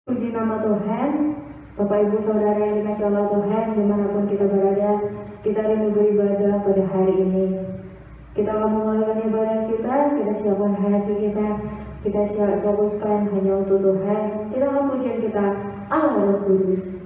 Puji nama Tuhan, Bapak Ibu Saudara yang dikasihi Allah Tuhan, dimanapun kita berada, kita rindu beribadah pada hari ini. Kita memulai ibadah kita siapkan hati kita siap fokuskan hanya untuk Tuhan. Kita pujian kita Allah Roh Kudus.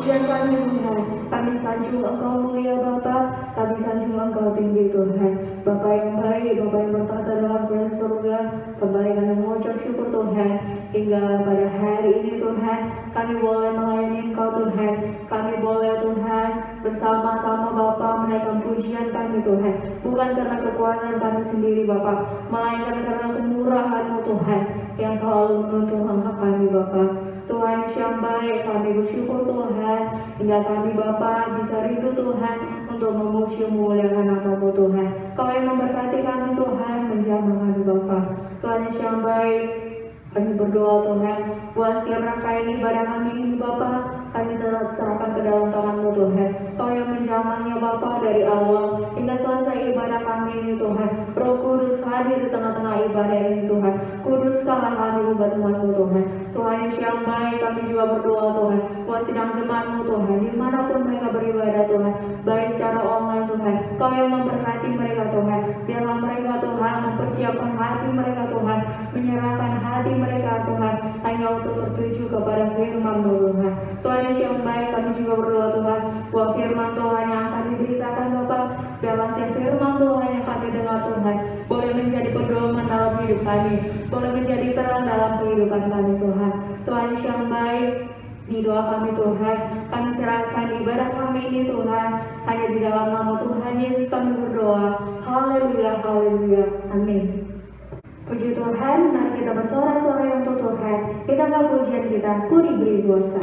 pujian kami Tuhan. Kami sanjung Engkau mulia Bapa, kami sanjung Engkau tinggi Tuhan. Bapa yang baik, Bapa yang bertata dalam kerajaan surga, kembali kami mengucap syukur Tuhan. Hingga pada hari ini Tuhan, kami boleh melayani Engkau Tuhan. Kami boleh Tuhan bersama-sama Bapa menaikkan pujian kami Tuhan. Bukan karena kekuatan kami sendiri Bapa, melainkan karena kemurahan-Mu Tuhan yang selalu menuntun langkah kami Bapa. Tuhan yang baik, kami bersyukur Tuhan, hingga kami Bapa bisa rindu Tuhan untuk memuji memuliakan nama-Mu Tuhan. Kau yang memberkati kami Tuhan, menjamah kami Bapa. Tuhan yang baik, kami berdoa Tuhan, buat setiap rangkaian ibadah kami ini Bapa, kami tetap serahkan ke dalam tangan-Mu Tuhan. Kau yang menjamahnya Bapa dari awal hingga selesai ibadah kami ini Tuhan. Roh Kudus hadir di tengah-tengah ibadah ini Tuhan. Kuduskanlah kami umat umat-Mu Tuhan. Tuhan yang baik, kami juga berdoa Tuhan buat sidang jemaat-Mu Tuhan, dimanapun mereka beribadah Tuhan, baik secara online Tuhan. Kau yang memberkati mereka Tuhan. Biarlah mereka Tuhan mempersiapkan hati mereka Tuhan, menyerahkan hati mereka Tuhan hanya untuk tertuju kepada firman-Mu Tuhan. Tuhan yang baik, kami juga berdoa Tuhan buat firman Tuhan yang akan diberitakan Bapa. Biarlah setiap firman Tuhan yang kami dengar Tuhan boleh menjadi pedoman dalam hidup kami, boleh menjadi terang dalam kehidupan kami Tuhan. Tuhan yang baik, di doa kami Tuhan, kami serahkan ibadah kami ini Tuhan, hanya di dalam nama Tuhan Yesus kami berdoa. Haleluya, haleluya, amin. Puji Tuhan, mari kita bersorak-sorai untuk Tuhan. Kita angkat pujian kita, Ku diberi kuasa.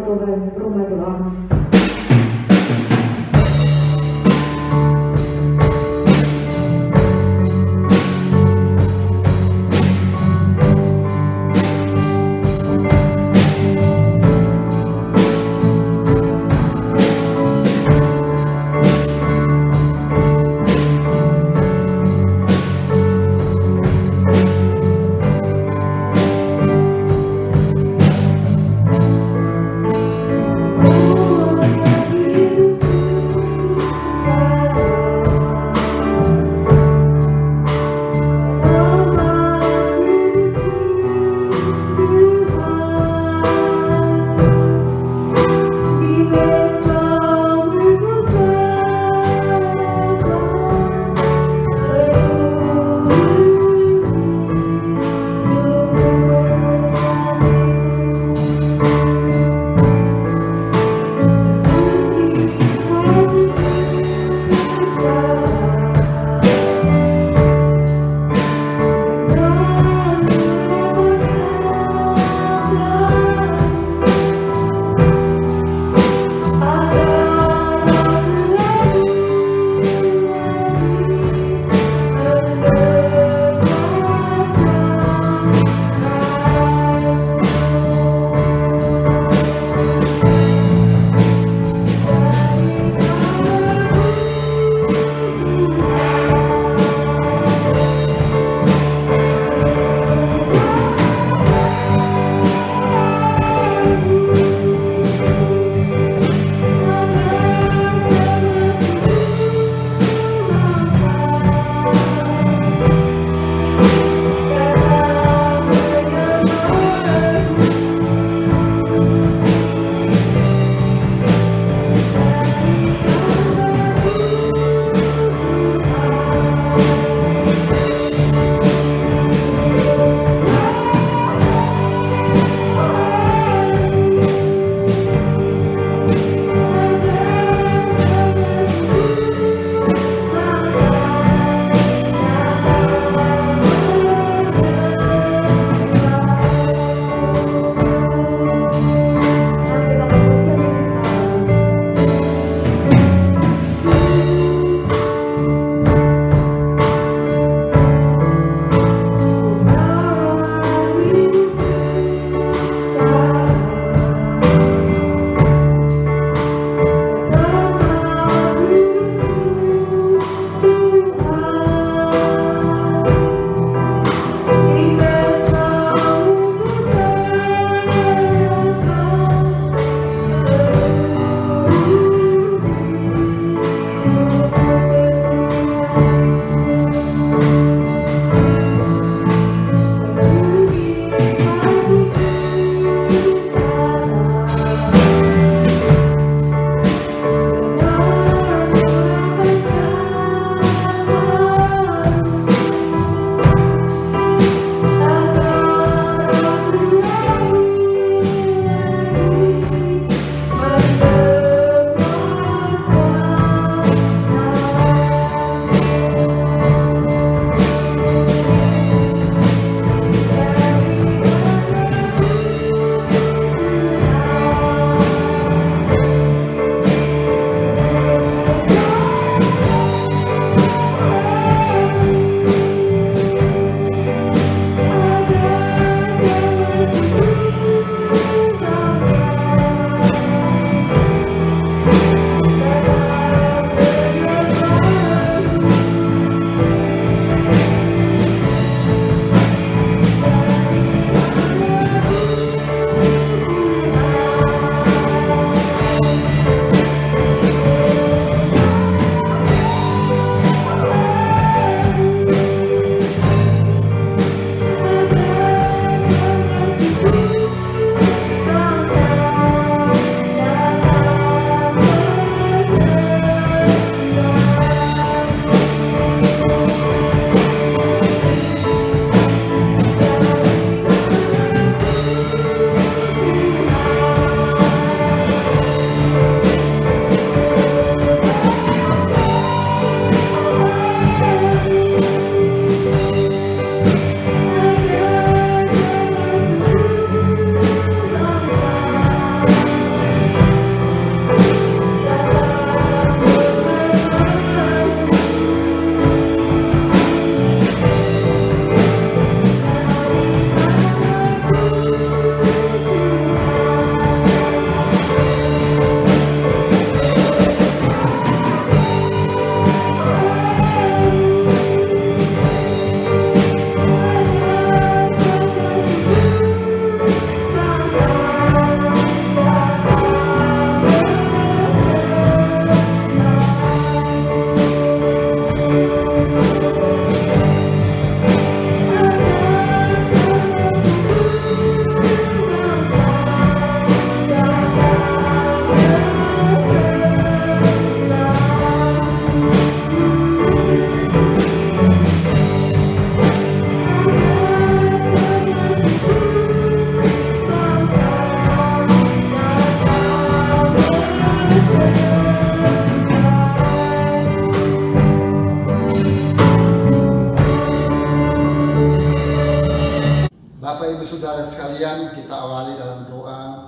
Tuhan, rumah doa.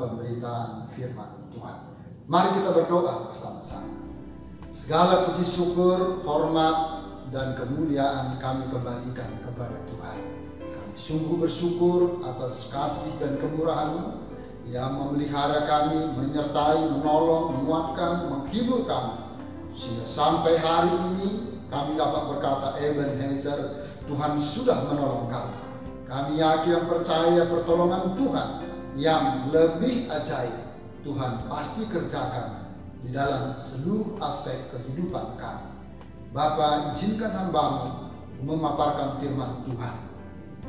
pemberitaan firman Tuhan. Mari kita berdoa bersama-sama. Segala puji syukur, hormat, dan kemuliaan kami kembalikan kepada Tuhan. Kami sungguh bersyukur atas kasih dan kemurahan-Mu yang memelihara kami, menyertai, menolong, menguatkan, menghibur kami. Sehingga sampai hari ini kami dapat berkata, Ebenezer, Tuhan sudah menolong kami. Kami yakin dan percaya pertolongan Tuhan yang lebih ajaib Tuhan pasti kerjakan di dalam seluruh aspek kehidupan kami. Bapa, izinkan hamba-Mu memaparkan firman Tuhan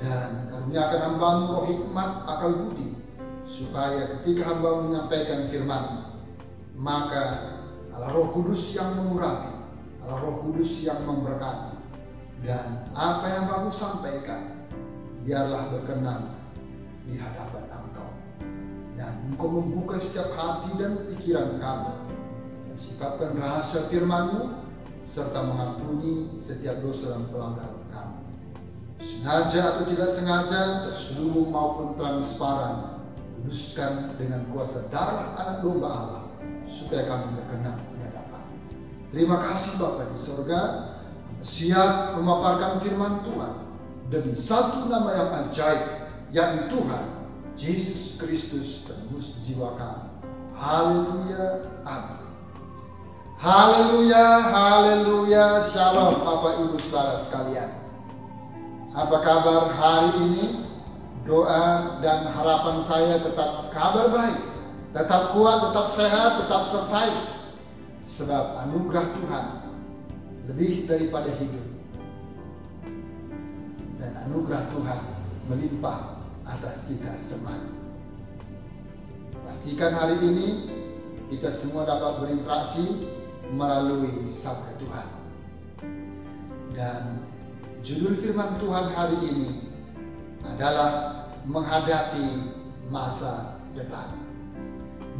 dan karuniakan hamba-Mu roh hikmat, akal budi, supaya ketika hamba menyampaikan firman, maka Allah Roh Kudus yang mengurapi, Allah Roh Kudus yang memberkati, dan apa yang Kamu sampaikan biarlah berkenan di hadapan Engkau, dan Engkau membuka setiap hati dan pikiran kami, dan sikapkan rahasia firman-Mu serta mengampuni setiap dosa dan pelanggaran kami, sengaja atau tidak sengaja, terselubung maupun transparan. Kuduskan dengan kuasa darah anak domba Allah, supaya kami berkenan di hadapan. Terima kasih Bapa di sorga, siap memaparkan firman Tuhan demi satu nama yang ajaib, yakni Tuhan Yesus Kristus, tembus jiwa kami. Haleluya, amin. Haleluya, haleluya, shalom Bapak Ibu Saudara sekalian. Apa kabar hari ini? Doa dan harapan saya tetap kabar baik, tetap kuat, tetap sehat, tetap survive. Sebab anugerah Tuhan lebih daripada hidup, dan anugerah Tuhan melimpah atas kita semua. Pastikan hari ini kita semua dapat berinteraksi melalui sabda Tuhan. Dan judul firman Tuhan hari ini adalah menghadapi masa depan.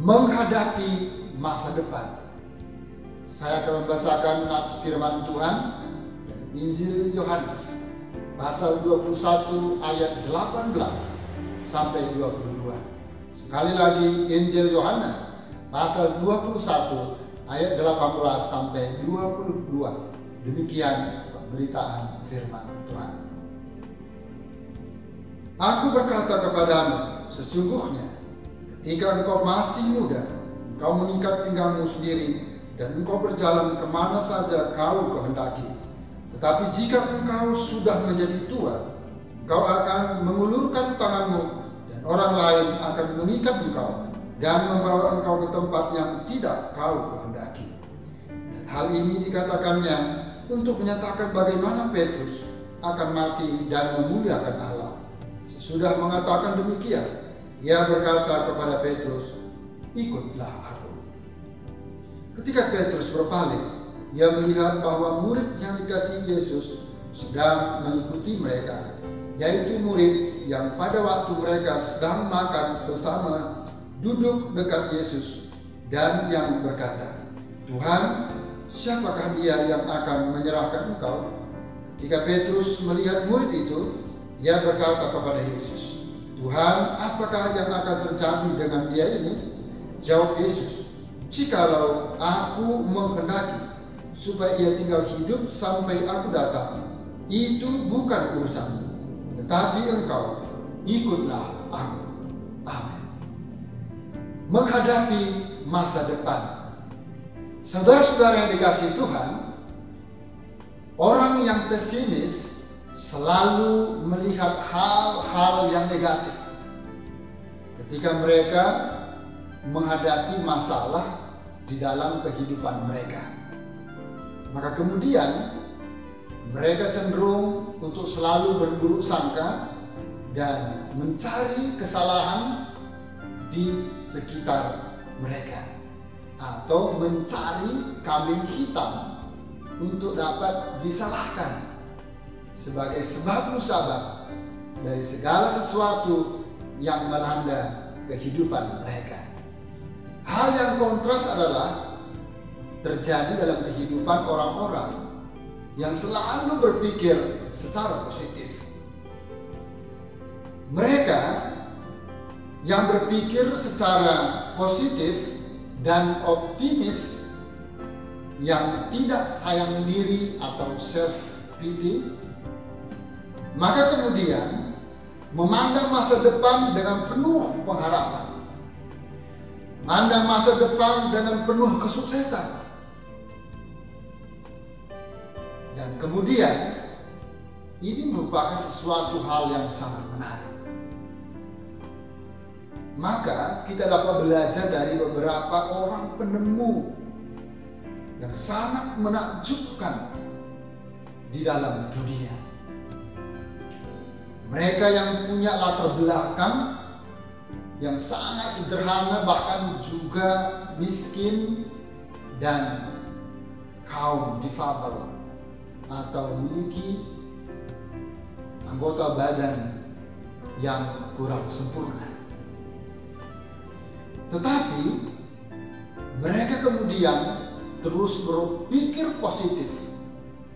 Menghadapi masa depan. Saya akan membacakan nats firman Tuhan dari Injil Yohanes pasal 21 ayat 18 sampai 22. Sekali lagi, Injil Yohanes pasal 21 ayat 18 sampai 22. Demikian pemberitaan firman Tuhan. Aku berkata kepadamu, sesungguhnya ketika engkau masih muda, engkau mengikat pinggangmu sendiri dan engkau berjalan kemana saja kau kehendaki. Tetapi jika engkau sudah menjadi tua, engkau akan mengulurkan tanganmu dan orang lain akan mengikat engkau dan membawa engkau ke tempat yang tidak kau kehendaki. Dan hal ini dikatakannya untuk menyatakan bagaimana Petrus akan mati dan memuliakan Allah. Sesudah mengatakan demikian, ia berkata kepada Petrus, ikutlah aku. Ketika Petrus berpaling, ia melihat bahwa murid yang dikasihi Yesus sedang mengikuti mereka, yaitu murid yang pada waktu mereka sedang makan bersama duduk dekat Yesus, dan yang berkata, Tuhan, siapakah dia yang akan menyerahkan engkau? Ketika Petrus melihat murid itu, ia berkata kepada Yesus, Tuhan, apakah yang akan terjadi dengan dia ini? Jawab Yesus, jikalau aku menghendaki supaya ia tinggal hidup sampai aku datang, itu bukan urusanmu, tetapi engkau ikutlah aku. Amin. Menghadapi masa depan. Saudara-saudara yang dikasihi Tuhan, orang yang pesimis selalu melihat hal-hal yang negatif ketika mereka menghadapi masalah di dalam kehidupan mereka. Maka kemudian mereka cenderung untuk selalu berburuk sangka dan mencari kesalahan di sekitar mereka, atau mencari kambing hitam untuk dapat disalahkan sebagai sebab musabab dari segala sesuatu yang melanda kehidupan mereka. Hal yang kontras adalah terjadi dalam kehidupan orang-orang yang selalu berpikir secara positif. Mereka yang berpikir secara positif dan optimis, yang tidak sayang diri atau self pity, maka kemudian memandang masa depan dengan penuh pengharapan, memandang masa depan dengan penuh kesuksesan. Dan kemudian ini merupakan sesuatu hal yang sangat menarik. Maka kita dapat belajar dari beberapa orang penemu yang sangat menakjubkan di dalam dunia. Mereka yang punya latar belakang yang sangat sederhana, bahkan juga miskin dan kaum difabel atau memiliki anggota badan yang kurang sempurna. Tetapi mereka kemudian terus berpikir positif.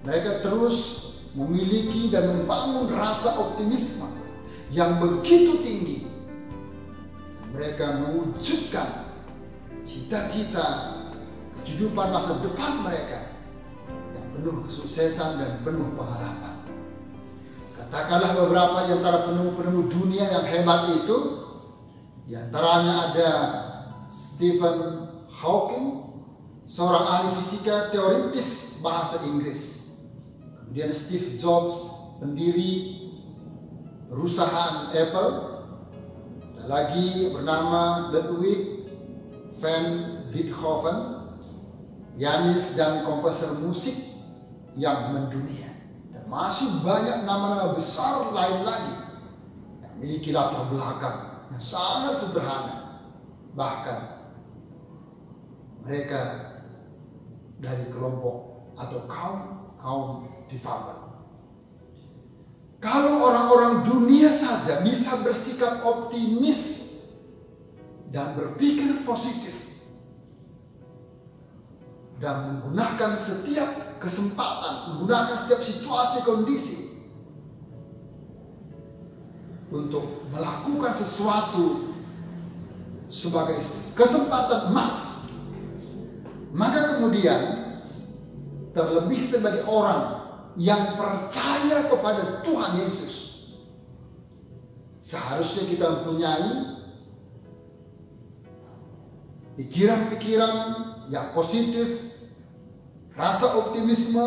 Mereka terus memiliki dan membangun rasa optimisme yang begitu tinggi. Mereka mewujudkan cita-cita kehidupan masa depan mereka yang penuh kesuksesan dan penuh pengharapan. Katakanlah beberapa di antara penemu-penemu dunia yang hebat itu, di antaranya ada Stephen Hawking, seorang ahli fisika teoritis bahasa Inggris. Kemudian Steve Jobs, pendiri perusahaan Apple. Ada lagi bernama Ludwig van Beethoven, pianis dan komposer musik yang mendunia. Dan masih banyak nama-nama besar lain lagi yang memiliki latar belakang yang sangat sederhana. Bahkan mereka dari kelompok atau kaum difabel. Kalau orang-orang dunia saja bisa bersikap optimis dan berpikir positif dan menggunakan setiap kesempatan, menggunakan setiap situasi kondisi untuk melakukan sesuatu sebagai kesempatan emas, maka kemudian terlebih sebagai orang yang percaya kepada Tuhan Yesus, seharusnya kita mempunyai pikiran-pikiran yang positif, rasa optimisme,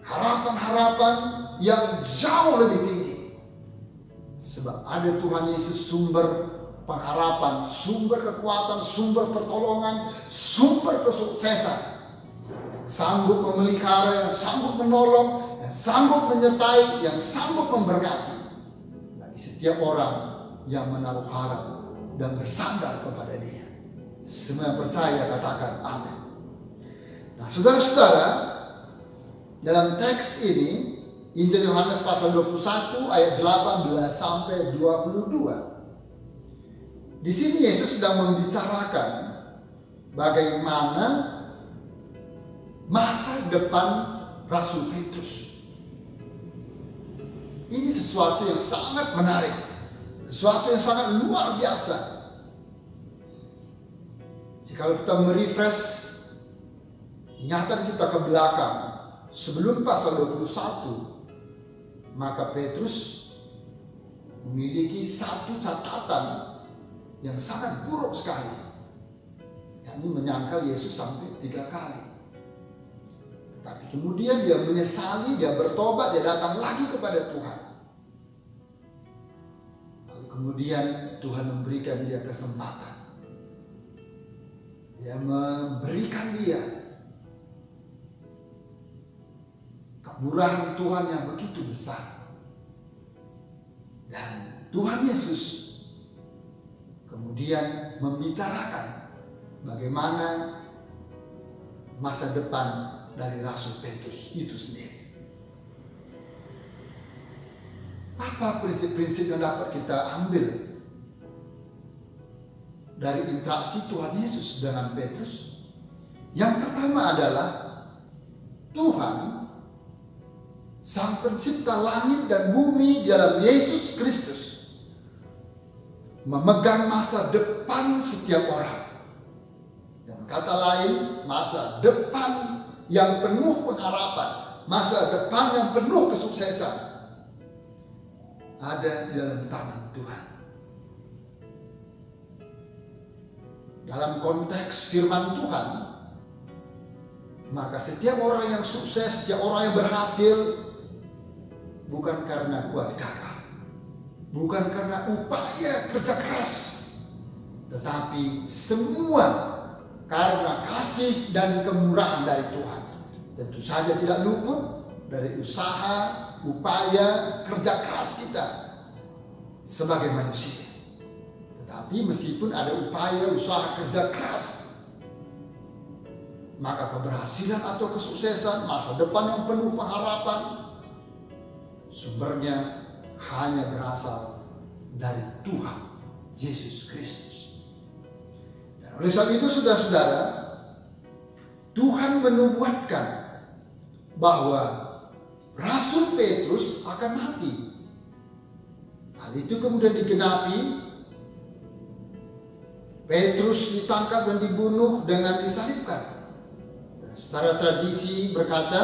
harapan-harapan yang jauh lebih tinggi. Sebab ada Tuhan Yesus, sumber pengharapan, sumber kekuatan, sumber pertolongan, sumber kesuksesan. Sanggup memelihara, yang sanggup menolong, yang sanggup menyertai, yang sanggup memberkati bagi setiap orang yang menaruh harap dan bersandar kepada Dia. Semua yang percaya katakan amin. Nah, saudara-saudara, dalam teks ini Injil Yohanes pasal 21 ayat 18 sampai 22. Di sini Yesus sedang membicarakan bagaimana masa depan Rasul Petrus. Ini sesuatu yang sangat menarik, sesuatu yang sangat luar biasa. Jika kita merefresh ingatan kita ke belakang sebelum pasal 21, maka Petrus memiliki satu catatan yang sangat buruk sekali, yakni menyangkal Yesus sampai 3 kali. Tetapi kemudian dia menyesali, dia bertobat, dia datang lagi kepada Tuhan. Lalu kemudian Tuhan memberikan dia kesempatan. Dia memberikan dia kemurahan Tuhan yang begitu besar. Dan Tuhan Yesus kemudian membicarakan bagaimana masa depan dari Rasul Petrus itu sendiri. Apa prinsip-prinsip yang dapat kita ambil dari interaksi Tuhan Yesus dengan Petrus? Yang pertama adalah Tuhan, Sang Pencipta langit dan bumi di dalam Yesus Kristus, memegang masa depan setiap orang. Dengan kata lain, masa depan yang penuh pengharapan, masa depan yang penuh kesuksesan ada di dalam tangan Tuhan. Dalam konteks firman Tuhan, maka setiap orang yang sukses, setiap orang yang berhasil, bukan karena kuat gagah, bukan karena upaya kerja keras, tetapi semua karena kasih dan kemurahan dari Tuhan. Tentu saja tidak luput dari usaha, upaya, kerja keras kita sebagai manusia. Tetapi meskipun ada upaya, usaha, kerja keras, maka keberhasilan atau kesuksesan, masa depan yang penuh pengharapan, sumbernya hanya berasal dari Tuhan Yesus Kristus. Dan oleh sebab itu, saudara-saudara, Tuhan menubuatkan bahwa Rasul Petrus akan mati. Hal itu kemudian digenapi. Petrus ditangkap dan dibunuh dengan disalibkan. Dan secara tradisi berkata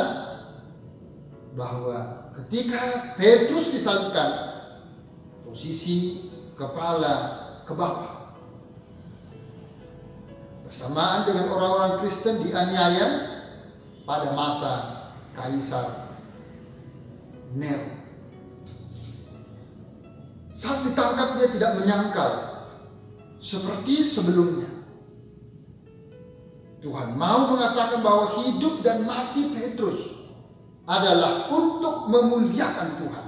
bahwa ketika Petrus disalibkan, posisi kepala ke bawah. Bersamaan dengan orang-orang Kristen dianiaya pada masa Kaisar Nero. Saat ditangkap dia tidak menyangkal seperti sebelumnya. Tuhan mau mengatakan bahwa hidup dan mati Petrus adalah untuk memuliakan Tuhan.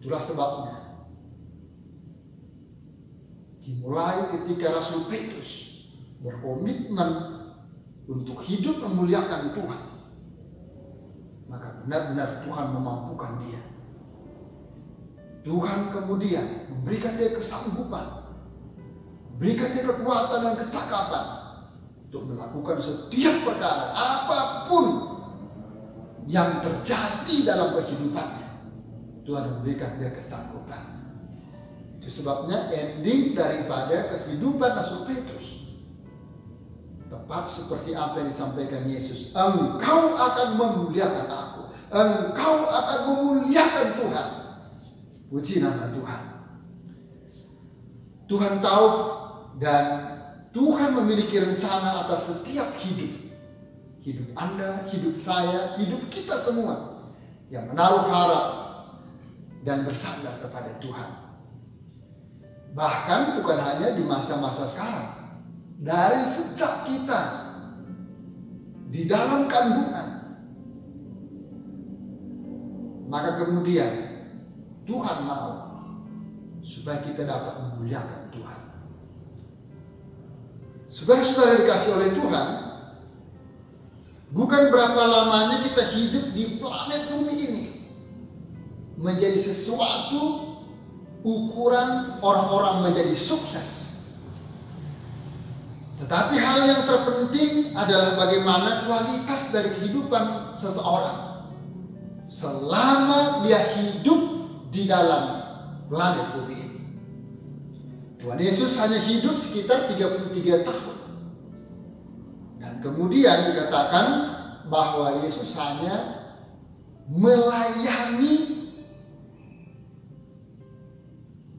Itulah sebabnya dimulai ketika Rasul Petrus berkomitmen untuk hidup memuliakan Tuhan, maka benar-benar Tuhan memampukan dia. Tuhan kemudian memberikan dia kesanggupan, memberikan dia kekuatan dan kecakapan untuk melakukan setiap perkara, apapun yang terjadi dalam kehidupannya. Tuhan memberikan dia kesanggupan. Itu sebabnya ending daripada kehidupan Rasul Petrus tepat seperti apa yang disampaikan Yesus. Engkau akan memuliakan aku, engkau akan memuliakan Tuhan. Puji nama Tuhan. Tuhan tahu dan Tuhan memiliki rencana atas setiap hidup. Hidup Anda, hidup saya, hidup kita semua yang menaruh harap dan bersandar kepada Tuhan. Bahkan bukan hanya di masa-masa sekarang. Dari sejak kita di dalam kandungan, maka kemudian Tuhan mau supaya kita dapat memuliakan Tuhan. Saudara-saudara dikasih oleh Tuhan, bukan berapa lamanya kita hidup di planet bumi ini menjadi sesuatu ukuran orang-orang menjadi sukses. Tetapi hal yang terpenting adalah bagaimana kualitas dari kehidupan seseorang selama dia hidup di dalam planet bumi ini. Tuhan Yesus hanya hidup sekitar 33 tahun. Dan kemudian dikatakan bahwa Yesus hanya melayani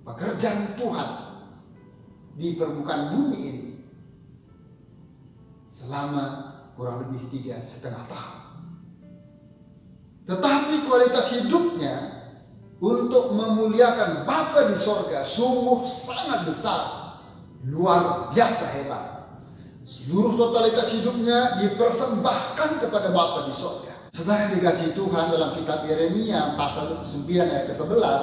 pekerjaan Tuhan di permukaan bumi ini selama kurang lebih 3,5 tahun. Tetapi kualitas hidupnya untuk memuliakan Bapa di sorga sungguh sangat besar, luar biasa hebat. Seluruh totalitas hidupnya dipersembahkan kepada Bapa di sorga. Saudara yang dikasihi Tuhan, dalam kitab Yeremia pasal 9 ayat ke-11,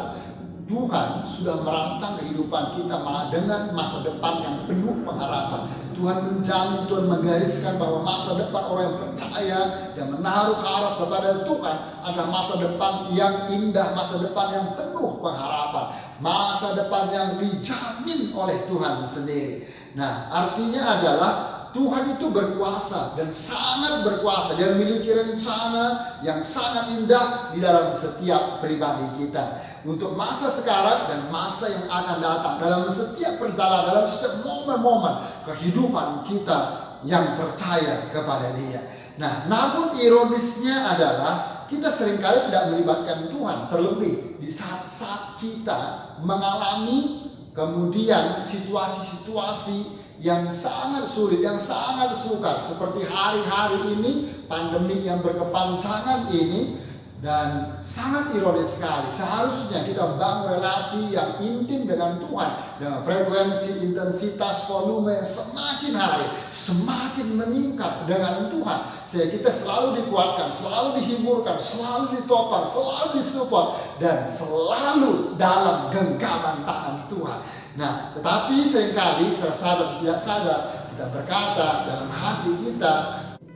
Tuhan sudah merancang kehidupan kita dengan masa depan yang penuh pengharapan. Tuhan menjamin, Tuhan menggariskan bahwa masa depan orang yang percaya dan menaruh harap kepada Tuhan adalah masa depan yang indah, masa depan yang penuh pengharapan, masa depan yang dijamin oleh Tuhan sendiri. Nah, artinya adalah Tuhan itu berkuasa dan sangat berkuasa. Dia memiliki rencana yang sangat indah di dalam setiap pribadi kita. untuk masa sekarang dan masa yang akan datang. Dalam setiap perjalanan, dalam setiap momen-momen kehidupan kita yang percaya kepada Dia. Nah, namun ironisnya adalah kita seringkali tidak melibatkan Tuhan. Terlebih di saat-saat kita mengalami kemudian situasi-situasi yang sangat sulit, yang sangat sukar. Seperti hari-hari ini, pandemi yang berkepanjangan ini. Dan sangat ironis sekali, seharusnya kita bangun relasi yang intim dengan Tuhan, dengan frekuensi, intensitas, volume semakin hari semakin meningkat dengan Tuhan, sehingga kita selalu dikuatkan, selalu dihiburkan, selalu ditopang, selalu disupport, dan selalu dalam genggaman tangan Tuhan. Nah, tetapi seringkali secara sadar tidak sadar kita berkata dalam hati kita,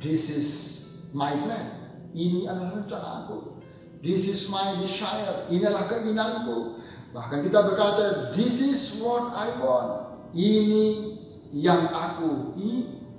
this is my plan. Ini adalah rencanaku. This is my desire. Inilah keinginanku. Bahkan kita berkata, this is what I want. Ini yang aku ingin.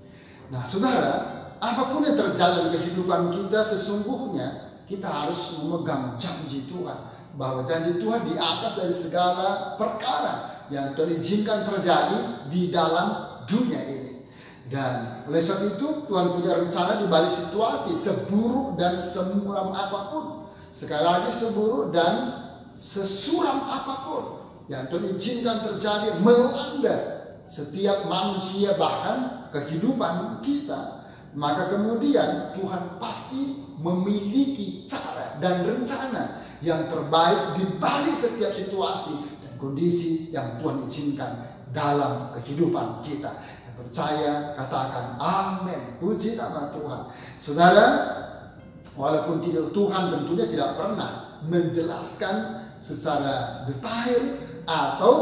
Nah, saudara, apapun yang terjadi dalam kehidupan kita, sesungguhnya kita harus memegang janji Tuhan. Bahwa janji Tuhan di atas dari segala perkara yang Tuhan izinkan terjadi di dalam dunia ini. Dan oleh sebab itu Tuhan punya rencana di balik situasi seburuk dan semuram apapun. Sekali lagi, seburuk dan sesuram apapun yang Tuhan izinkan terjadi melanda setiap manusia, bahkan kehidupan kita, maka kemudian Tuhan pasti memiliki cara dan rencana yang terbaik di balik setiap situasi dan kondisi yang Tuhan izinkan dalam kehidupan kita. Percaya, katakan amin, puji nama Tuhan. Saudara, walaupun Tuhan tentunya tidak pernah menjelaskan secara detail atau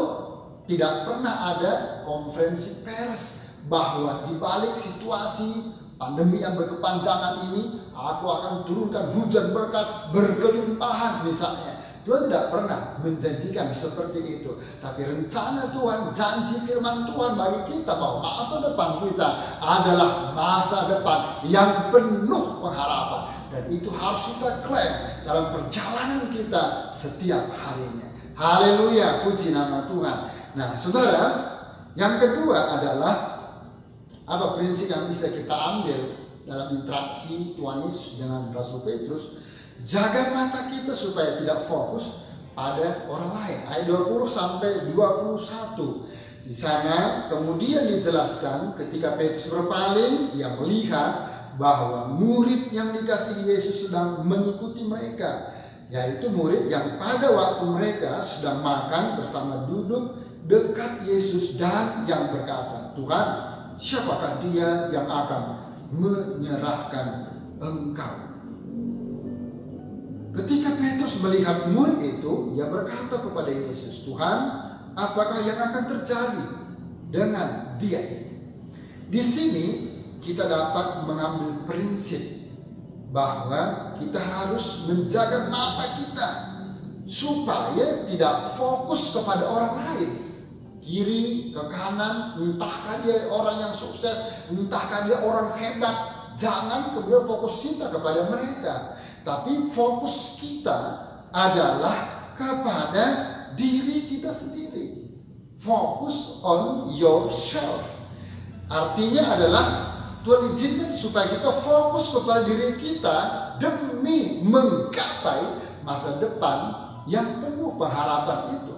tidak pernah ada konferensi pers bahwa di balik situasi pandemi yang berkepanjangan ini aku akan turunkan hujan berkat berkelimpahan misalnya. Tuhan tidak pernah menjanjikan seperti itu. Tapi rencana Tuhan, janji firman Tuhan bagi kita bahwa masa depan kita adalah masa depan yang penuh pengharapan. Dan itu harus kita klaim dalam perjalanan kita setiap harinya. Haleluya, puji nama Tuhan. Nah, saudara, yang kedua adalah apa prinsip yang bisa kita ambil dalam interaksi Tuhan Yesus dengan Rasul Petrus. Jaga mata kita supaya tidak fokus pada orang lain. Ayat 20 sampai 21. Di sana kemudian dijelaskan ketika Petrus berpaling, ia melihat bahwa murid yang dikasihi Yesus sedang mengikuti mereka, yaitu murid yang pada waktu mereka sedang makan bersama duduk dekat Yesus dan yang berkata, Tuhan, siapakah dia yang akan menyerahkan Engkau? Ketika Petrus melihat murid itu, ia berkata kepada Yesus, Tuhan, apakah yang akan terjadi dengan dia ini? Di sini kita dapat mengambil prinsip bahwa kita harus menjaga mata kita supaya tidak fokus kepada orang lain. Kiri ke kanan, entahkah dia orang yang sukses, entahkah dia orang hebat, jangan kemudian fokus kita kepada mereka. Tapi fokus kita adalah kepada diri kita sendiri. Focus on yourself. Artinya adalah Tuhan izinkan supaya kita fokus kepada diri kita demi menggapai masa depan yang penuh pengharapan itu.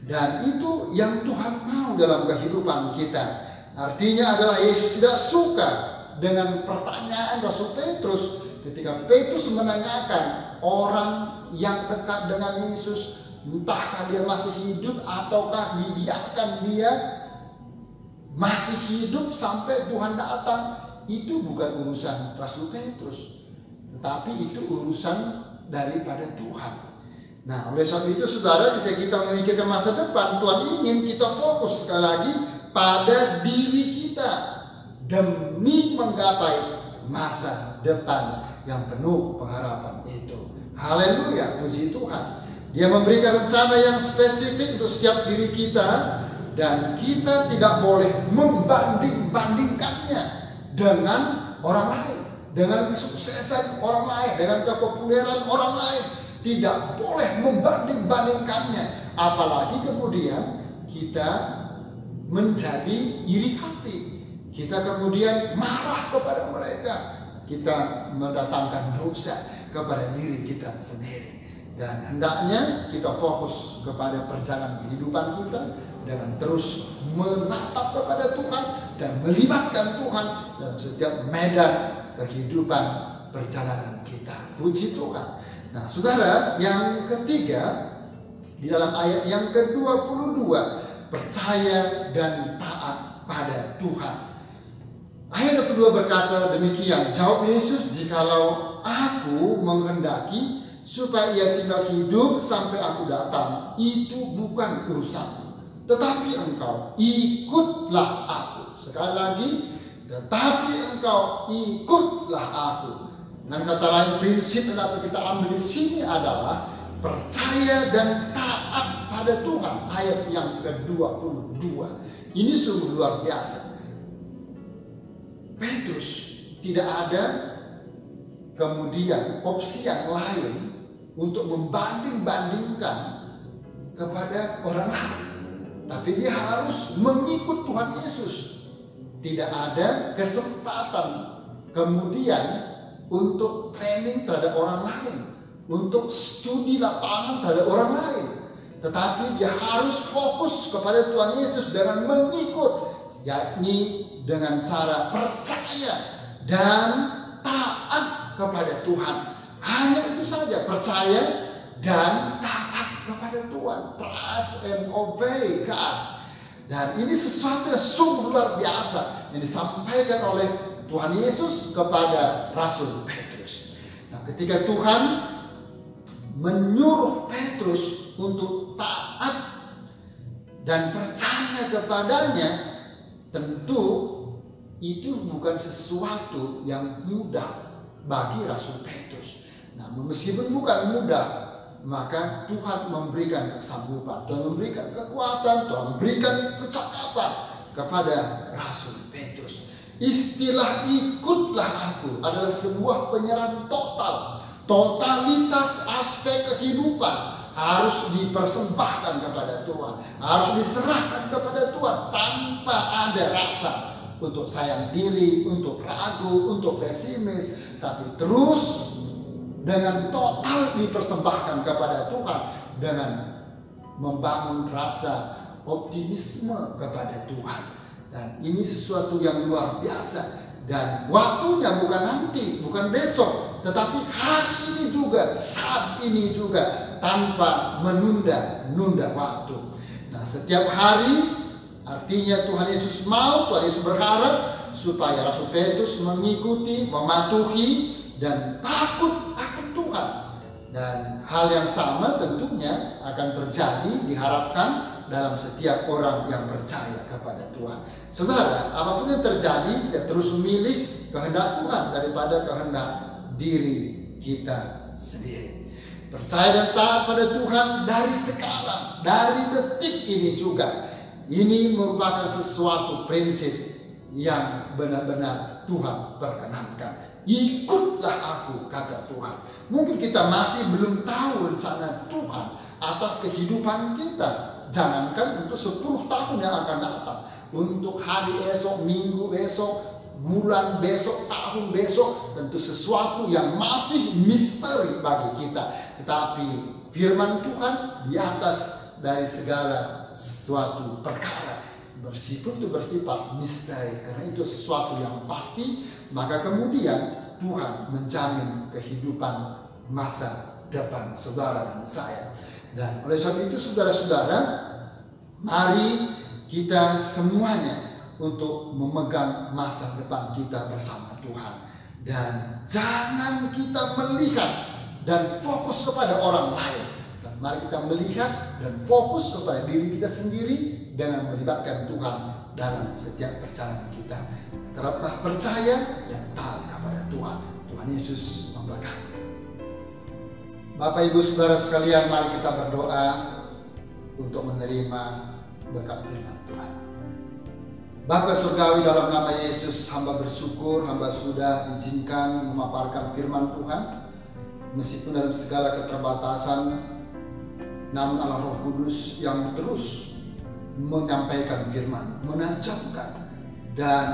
Dan itu yang Tuhan mau dalam kehidupan kita. Artinya adalah Yesus tidak suka dengan pertanyaan Rasul Petrus. Ketika Petrus menanyakan orang yang dekat dengan Yesus, entahkah dia masih hidup ataukah dibiarkan dia masih hidup sampai Tuhan datang, itu bukan urusan Rasul Petrus, tetapi itu urusan daripada Tuhan. Nah, oleh sebab itu saudara, ketika kita memikirkan masa depan, Tuhan ingin kita fokus sekali lagi pada diri kita demi menggapai masa depan yang penuh pengharapan itu. Haleluya, puji Tuhan. Dia memberikan rencana yang spesifik untuk setiap diri kita, dan kita tidak boleh membanding-bandingkannya dengan orang lain, dengan kesuksesan orang lain, dengan kepopuleran orang lain. Tidak boleh membanding-bandingkannya. Apalagi kemudian kita menjadi iri hati. Kita kemudian marah kepada mereka. Kita mendatangkan dosa kepada diri kita sendiri. Dan hendaknya kita fokus kepada perjalanan kehidupan kita dengan terus menatap kepada Tuhan dan melibatkan Tuhan dalam setiap medan kehidupan perjalanan kita. Puji Tuhan. Nah, saudara, yang ketiga di dalam ayat yang ke-22, percaya dan taat pada Tuhan. Ayat yang kedua berkata demikian, jawab Yesus, jikalau aku menghendaki supaya ia tinggal hidup sampai aku datang, itu bukan urusanku. Tetapi engkau ikutlah aku. Sekali lagi, tetapi engkau ikutlah aku. Dengan kata lain, prinsip yang dapat kita ambil di sini adalah percaya dan taat pada Tuhan. Ayat yang ke-22. Ini sungguh luar biasa. Petrus tidak ada kemudian opsi yang lain untuk membanding-bandingkan kepada orang lain. Tapi dia harus mengikut Tuhan Yesus. Tidak ada kesempatan kemudian untuk training terhadap orang lain, untuk studi lapangan terhadap orang lain. Tetapi dia harus fokus kepada Tuhan Yesus dengan mengikut, yakni dengan cara percaya dan taat kepada Tuhan. Hanya itu saja, percaya dan taat kepada Tuhan. Trust and obey God. Dan ini sesuatu yang sungguh luar biasa yang disampaikan oleh Tuhan Yesus kepada Rasul Petrus. Nah, ketika Tuhan menyuruh Petrus untuk taat dan percaya kepadanya, tentu itu bukan sesuatu yang mudah bagi Rasul Petrus. Nah, meskipun bukan mudah, maka Tuhan memberikan kesanggupan, Tuhan memberikan kekuatan, Tuhan memberikan kecakapan kepada Rasul Petrus. Istilah ikutlah aku adalah sebuah penyerahan total. Totalitas aspek kehidupan harus dipersembahkan kepada Tuhan, harus diserahkan kepada Tuhan tanpa ada rasa untuk sayang diri, untuk ragu, untuk pesimis, tapi terus dengan total dipersembahkan kepada Tuhan dengan membangun rasa optimisme kepada Tuhan. Dan ini sesuatu yang luar biasa. Dan waktunya bukan nanti, bukan besok, tetapi hari ini juga, saat ini juga, tanpa menunda-nunda waktu. Nah, setiap hari artinya Tuhan Yesus mau, Tuhan Yesus berharap supaya Rasul Petrus mengikuti, mematuhi, dan takut akan Tuhan. Dan hal yang sama tentunya akan terjadi, diharapkan dalam setiap orang yang percaya kepada Tuhan. Saudara, apapun yang terjadi, kita terus memilih kehendak Tuhan daripada kehendak diri kita sendiri. Percaya dan taat pada Tuhan dari sekarang, dari detik ini juga. Ini merupakan sesuatu prinsip yang benar-benar Tuhan perkenankan. Ikutlah aku, kata Tuhan. Mungkin kita masih belum tahu rencana Tuhan atas kehidupan kita. Jangankan untuk 10 tahun yang akan datang, untuk hari esok, minggu besok, bulan besok, tahun besok, tentu sesuatu yang masih misteri bagi kita. Tetapi firman Tuhan di atas dari segala sesuatu perkara, meskipun itu bersifat misteri, karena itu sesuatu yang pasti, maka kemudian Tuhan menjamin kehidupan masa depan saudara dan saya. Dan oleh sebab itu saudara-saudara, mari kita semuanya untuk memegang masa depan kita bersama Tuhan. Dan jangan kita melihat dan fokus kepada orang lain. Dan mari kita melihat dan fokus kepada diri kita sendiri dengan melibatkan Tuhan dalam setiap perjalanan kita. Tetaplah percaya dan taat kepada Tuhan. Tuhan Yesus memberkati. Bapak Ibu Saudara sekalian, mari kita berdoa untuk menerima berkat firman Tuhan. Bapa Surgawi, dalam nama Yesus hamba bersyukur, hamba sudah izinkan memaparkan firman Tuhan. meskipun dalam segala keterbatasan, namun Allah Roh Kudus yang terus menyampaikan firman, menajamkan dan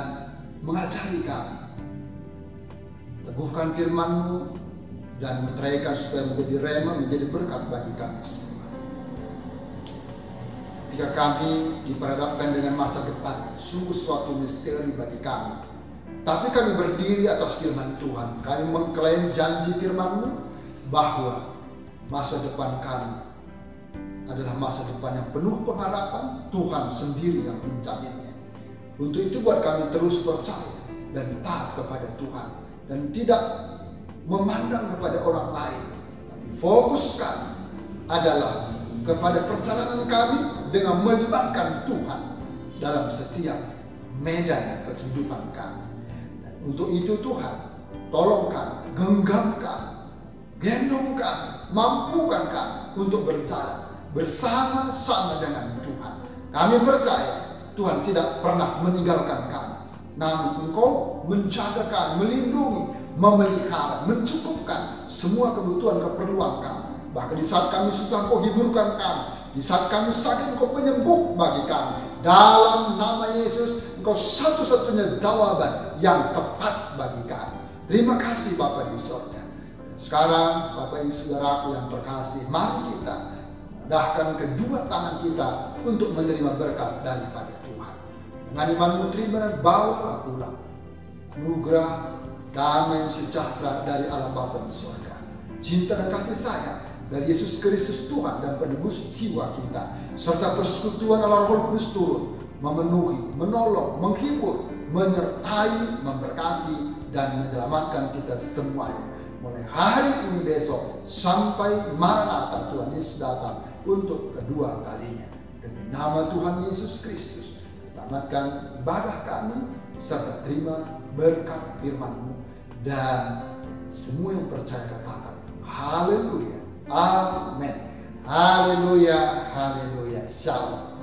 mengajari kami. Teguhkan firman-Mu dan meteraikan supaya menjadi rema, menjadi berkat bagi kami semua. Ketika kami diperhadapkan dengan masa depan, sungguh suatu misteri bagi kami. Tapi kami berdiri atas firman Tuhan. Kami mengklaim janji firman-Mu bahwa masa depan kami adalah masa depan yang penuh pengharapan. Tuhan sendiri yang menjaminnya. Untuk itu buat kami terus percaya dan taat kepada Tuhan dan tidak memandang kepada orang lain, tapi fokus kami adalah kepada perjalanan kami dengan melibatkan Tuhan dalam setiap medan kehidupan kami. Dan untuk itu Tuhan, tolong kami, genggam kami, gendong kami, mampukan kami untuk berjalan bersama-sama dengan Tuhan. Kami percaya Tuhan tidak pernah meninggalkan kami, namun Engkau menjaga kami, melindungi, memelihara, mencukupkan semua kebutuhan keperluan kami. Bahkan di saat kami susah, Engkau hiburkan kami. Di saat kami sakit, Engkau penyembuh bagi kami. Dalam nama Yesus, Engkau satu-satunya jawaban yang tepat bagi kami. Terima kasih Bapa di surga. Sekarang Bapak Ibu Saudaraku yang terkasih, mari kita mendahkan kedua tangan kita untuk menerima berkat daripada Tuhan. Dengan imanmu terima dan bawalah pulang anugerah damai sejahtera dari Allah Bapa di surga, cinta dan kasih sayang dari Yesus Kristus Tuhan dan penebus jiwa kita, serta persekutuan Allah Roh Kudus turun memenuhi, menolong, menghibur, menyertai, memberkati dan menyelamatkan kita semuanya. Mulai hari ini besok sampai Maranatha Tuhan Yesus datang untuk kedua kalinya. Demi nama Tuhan Yesus Kristus, tamatkan ibadah kami serta terima berkat firman-Mu. Dan semua yang percaya katakan haleluya, amin, haleluya, haleluya, shalom.